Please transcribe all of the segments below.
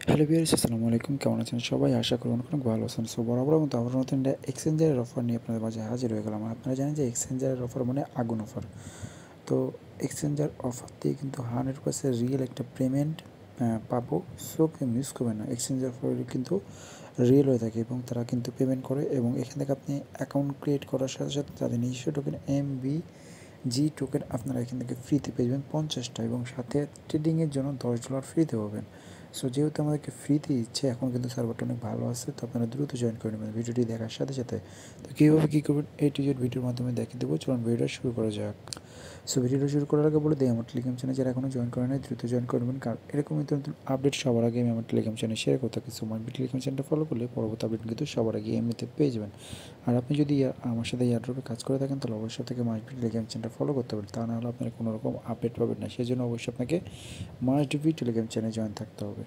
Hello viewers, আসসালামু আলাইকুম। কেমন আছেন সবাই? আশা করি অনেক ভালো আছেন। সো বরাবর মতো আবার নতুন একটা এক্সচেঞ্জারের অফার নিয়ে আপনাদের মাঝে হাজির হয়ে গেলাম। আপনারা জানেন যে এক্সচেঞ্জারের অফার মানে আগুন অফার। তো এক্সচেঞ্জার অফার দিয়ে কিন্তু 100% রিয়েল একটা পেমেন্ট পাবো। সো কেউ মিস করবেন না। এক্সচেঞ্জার অফার কিন্তু রিয়েল হয়ে থাকে এবং তারা কিন্তু পেমেন্ট করে এবং এখান থেকে আপনি অ্যাকাউন্ট ক্রিয়েট করার সাথে সাথে তাদের নিজস্ব টোকেন MBG টোকেন আপনারা এখান থেকে ফ্রিতে পেয়ে যাবেন 50টা এবং সাথে ট্রেডিংয়ের জন্য $10 ফ্রিতে পাবেন। সো যেহেতু আমাদেরকে ফ্রিতে দিচ্ছে, এখন কিন্তু সার্ভারটা অনেক ভালো আছে, তো আপনারা দ্রুত জয়েন করে নেবেন ভিডিওটি দেখার সাথে সাথে। তো কীভাবে কী করবেন A to Z ভিডিওর মাধ্যমে দেখিয়ে দেবো। চলুন ভিডিওটা শুরু করা যাক। সো ভিডিওটা শুরু করার আগে বলে দিই, আমার টেলিগ্রাম চ্যানেল যারা এখনও জয়েন করে নাই দ্রুত জয়েন করে নেবেন, কারণ এরকম নতুন নতুন আপডেট সবার আগে আমি আমার টেলিগ্রাম চ্যানেল শেয়ার করে থাকি। সো মাইবিট টেলিগ্রাম চ্যানেলটা ফলো করলে পরবর্তী আপডেট কিন্তু সবার আগে এমনিতে পেয়ে যাবেন। আর আপনি যদি আমার সাথে এয়ারড্রপে কাজ করে থাকেন তাহলে অবশ্যই থেকে মাইবিট টেলিগ্রাম চ্যানেলটা ফলো করতে হবে, তা না হলে আপনার কোনো রকম আপডেট পাবেন না। সেই জন্য অবশ্যই আপনাকে মাস্ট টেলিগ্রাম চ্যানেলে জয়েন থাকতে হবে।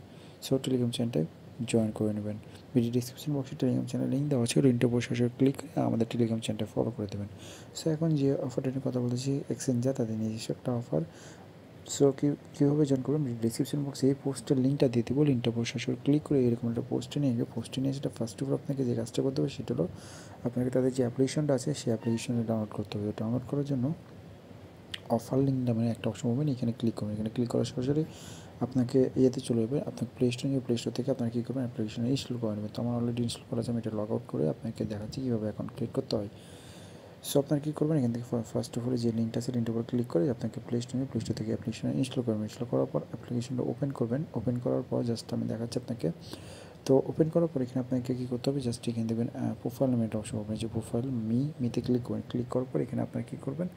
সো টেলিগ্রাম চ্যানেলটায় জয়েন করে নেবেন। ভিডিও ডিসক্রিপশন বক্সে টেলিগ্রাম চ্যানেল লিঙ্ক দেওয়া আছে, লিঙ্কটা বসে ক্লিক করে আমাদের টেলিগ্রাম চ্যানেলটা ফলো করে দেবেন। সো এখন যে অফারটা নিয়ে কথা বলতেছি, এক্সচেঞ্জার তাদের নিজস্ব একটা অফার। সো কীভাবে জয়েন করবেন, ডিসক্রিপশন বক্সে এই পোস্টের লিঙ্কটা দিয়ে দেবো, লিঙ্কটা বসে ক্লিক করে এরকম একটা পোস্টে নিয়ে গিয়ে পোস্টে নিয়ে সেটা ফার্স্ট অফ অল আপনাকে যে কাজটা করতে হবে সেটা হলো আপনাকে তাদের যে অ্যাপ্লিকেশনটা আছে সেই অ্যাপ্লিকেশনটা ডাউনলোড করতে হবে। ডাউনলোড করার জন্য অফার লিঙ্ক নামে একটা অপশন পাবেন, এখানে ক্লিক করবেন। এখানে ক্লিক করার সরাসরি আপনাকে ইয়েতে চলে যাবে, আপনার প্লে স্টোর নিয়ে প্লে স্টোর থেকে আপনারা কী করবেন, অ্যাপ্লিকেশন ইনস্টল করে নেবেন। তো আমার অলরেডি ইনস্টল করা আছে, আমি এটা লগ আউট করে আপনাকে দেখাচ্ছি কীভাবে অ্যাকাউন্ট ক্রিয়েট করতে হয়। সো আপনারা কী করবেন, এখান থেকে ফার্স্ট অফ অল যে লিঙ্কটা আছে লিঙ্কটার উপর ক্লিক করে আপনাকে প্লে স্টোর থেকে অ্যাপ্লিকেশন ইনস্টল করবেন। ইনস্টল করার পর অ্যাপ্লিকেশনটা ওপেন করবেন। ওপেন করার পর জাস্ট আমি দেখাচ্ছি আপনাকে। তো ওপেন করার পর এখানে আপনাকে কী করতে হবে, জাস্ট এখানে দেবেন প্রোফাইল নামে একটা অপশন পাবেন, যে প্রোফাইল মিতে ক্লিক করবেন। ক্লিক করার পর এখানে আপনারা কী করবেন,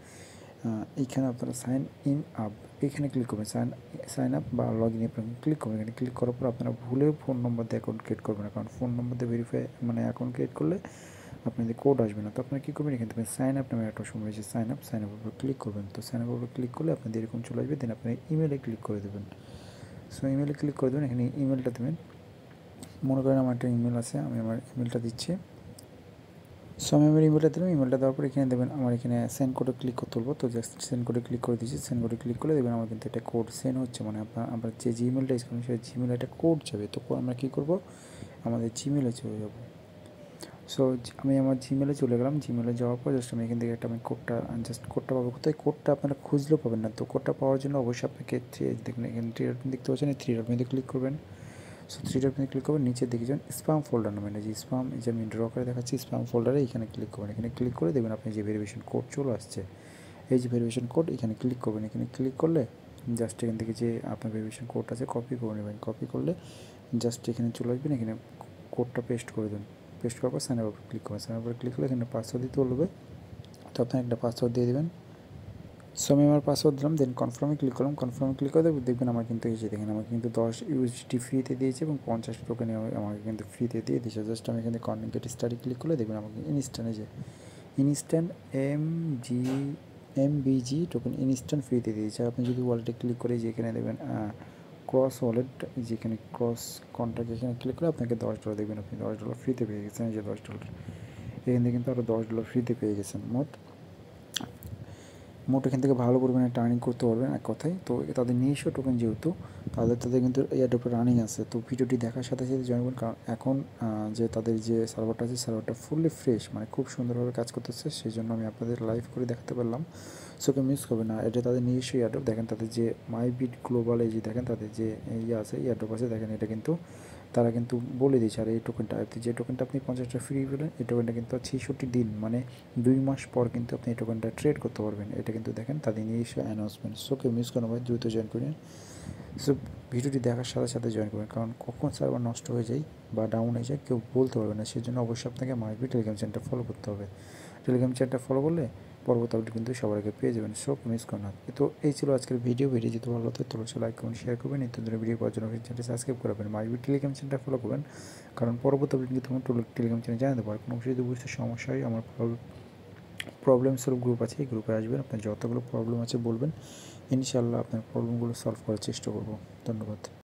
এইখানে আপনারা সাইন ইন আপ এখানে ক্লিক করবেন। সাইন আপ বা লগ ইন আপনারা ক্লিক করবেন। এখানে ক্লিক করার পর আপনারা ভুলেও ফোন নম্বর দিয়ে অ্যাকাউন্ট ক্রিয়েট করবেন না, কারণ ফোন নম্বর দিয়ে ভেরিফাই মানে অ্যাকাউন্ট ক্রিয়েট করলে আপনাদের কোড আসবে না। তো আপনারা কী করবেন, এখান থেকে সাইন আপ নামে একটা অপশন রয়েছে, সাইন আপের উপর ক্লিক করবেন। তো সাইন আপের উপর ক্লিক করলে আপনাদের এরকম চলে আসবে, দেন আপনি ইমেলে ক্লিক করে দেবেন। সো ইমেলে ক্লিক করে দেবেন, এখানে ইমেলটা দেবেন। মনে করেন আমার একটা ইমেল আছে, আমি আমার ইমেলটা দিচ্ছি। সো আমি আমার ইমেলটা দিলাম। ইমেলটা দেওয়ার পর এখানে দেবেন, আমার এখানে সেন্ড কোডে ক্লিক করতে বলবো, তো জাস্ট সেন্ড কোডে ক্লিক করে দিচ্ছি। সেন্ড কোডে ক্লিক করলে দেবেন আমার কিন্তু একটা কোড সেন্ড হচ্ছে, মানে আপনার যে জিমেলটা ইউজ করবেন সেই জিমেলে একটা কোড যাবে। তো আমরা কী করবো, আমাদের জিমেলে চলে যাবো। সো আমি আমার জিমেলে চলে গেলাম। জিমেলে যাওয়ার পর জাস্ট আমি এখান থেকে একটা কোডটা পাবো কোথায়, কোডটা আপনারা খুঁজলেও পাবেন না। তো কোডটা পাওয়ার জন্য অবশ্যই আপনাকে দেখবেন এখানে থ্রি ডট দেখতে পাচ্ছেন, এই থ্রি ডট ক্লিক করবেন। সো থ্রি ডট ক্লিক করবেন, নিচে দেখে যান স্প্যাম ফোল্ডার নামে, যে স্প্যাম, এই যে আমি ড্র করে দেখাচ্ছি স্প্যাম ফোল্ডারে, এখানে ক্লিক করবেন। এখানে ক্লিক করে দেখবেন আপনি যে ভেরিফিকেশন কোড চলে আসছে, এই যে ভেরিফিকেশন কোড, এখানে ক্লিক করবেন। এখানে ক্লিক করলে জাস্ট এখান থেকে যে আপনার ভেরিফিকেশন কোড আছে কপি করে নেবেন। কপি করলে জাস্ট এখানে চলে আসবেন, এখানে কোডটা পেস্ট করে দেন। পেস্ট করার পর সাইন আপে ক্লিক করবেন। সাইন আপে ক্লিক করলে এখানে পাসওয়ার্ড দিতে বলবে, তো আপনি একটা পাসওয়ার্ড দিয়ে দেবেন। সো আমি আমার পাসওয়ার্ড দিলাম, দেন কনফার্মে ক্লিক করলাম। কনফার্মে ক্লিক করে দেখবেন আমার কিন্তু এসে দেখেন আমার কিন্তু 10 USDT ফ্রিতে দিয়েছে এবং 50 টোকেন আমাকে কিন্তু ফ্রিতে দিয়ে দিয়েছে। জাস্ট আমি এখানে গেট স্টাডি ক্লিক করলে দেখবেন আমাকে ইনস্ট্যান্ট MBG টোকেন ইনস্ট্যান্ট ফ্রিতে দিয়েছে। আপনি যদি ওয়ালেটে ক্লিক করে যে এখানে দেবেন ক্রস ওয়ালেট, যেখানে ক্রস কন্ট্যাক্ট এখানে ক্লিক করে আপনাকে $10 দেখবেন, আপনি $10 ফ্রিতে পেয়ে গেছেন। এই যে $10 এখান থেকে কিন্তু আরও $10 ফ্রিতে পেয়ে গেছেন। মোট এখান থেকে ভালো পরিমাণে টার্নিং করতে পারবেন এক কথায়। তো তাদের নিজস্ব টোকেন যেহেতু তাদের কিন্তু এয়ারড্রপে রানিং আছে। তো ভিডিওটি দেখার সাথে সাথে জয়েন করুন, কারণ এখন যে তাদের যে সার্ভারটা আছে সার্ভারটা ফুললি ফ্রেশ, মানে খুব সুন্দরভাবে কাজ করতেছে, সেই জন্য আমি আপনাদের লাইভ করে দেখাতে পারলাম। সো কেউ মিস করবে না, এটা তাদের নিজস্ব এয়ারড্রপ। দেখেন তাদের যে মাইবিট গ্লোবাল, এই যে দেখেন তাদের যে আছে এয়ারড্রপ আছে, দেখেন এটা কিন্তু তারা কিন্তু বলে দিয়েছে। আর এই টোকেনটা যে টোকেনটা আপনি 50টা ফ্রি পেলেন, এই টোকেনটা কিন্তু 66 দিন মানে 2 মাস পর কিন্তু আপনি এই টোকেনটা ট্রেড করতে পারবেন। এটা কিন্তু দেখেন তাদের নিজস্ব অ্যানাউন্সমেন্ট। সো কেউ মিস করেন ভাই, দ্রুত জয়েন করেন। সো ভিডিওটি দেখার সাথে সাথে জয়েন করবেন, কারণ কখন সার্ভার নষ্ট হয়ে যায় বা ডাউন হয়ে যায় কেউ বলতে পারবে না। সেই জন্য অবশ্যই আপনাকে মাইবিট টেলিগ্রাম চ্যানেলটা ফলো করতে হবে। টেলিগ্রাম চ্যানেলটা ফলো করলে পরবর্তী আপডেট কিন্তু সবার আগে পেয়ে যাবেন। সো মিস করুন না। তো এই ছিল আজকের ভিডিও যদি ভালো হতো তাহলে লাইক করুন, শেয়ার করবেন, নিত্য ধরে ভিডিও পাওয়ার জন্য চ্যানেলটি সাবস্ক্রাইব করবেন, মাইবিট টেলিগ্রাম চ্যানেলটা ফলো করবেন, কারণ পরবর্তী আপডেট কিন্তু আমার টেলিগ্রাম চ্যানেল জানাতে পারবেন। কোনো কিছু যদি বুঝতে সমস্যা হয়, আমার প্রবলেম সলভ গ্রুপ আছে, এই গ্রুপে আসবেন, আপনার যতগুলো প্রবলেম আছে বলবেন, ইনশাআল্লাহ আপনার প্রবলেমগুলো সলভ করার চেষ্টা করব। ধন্যবাদ।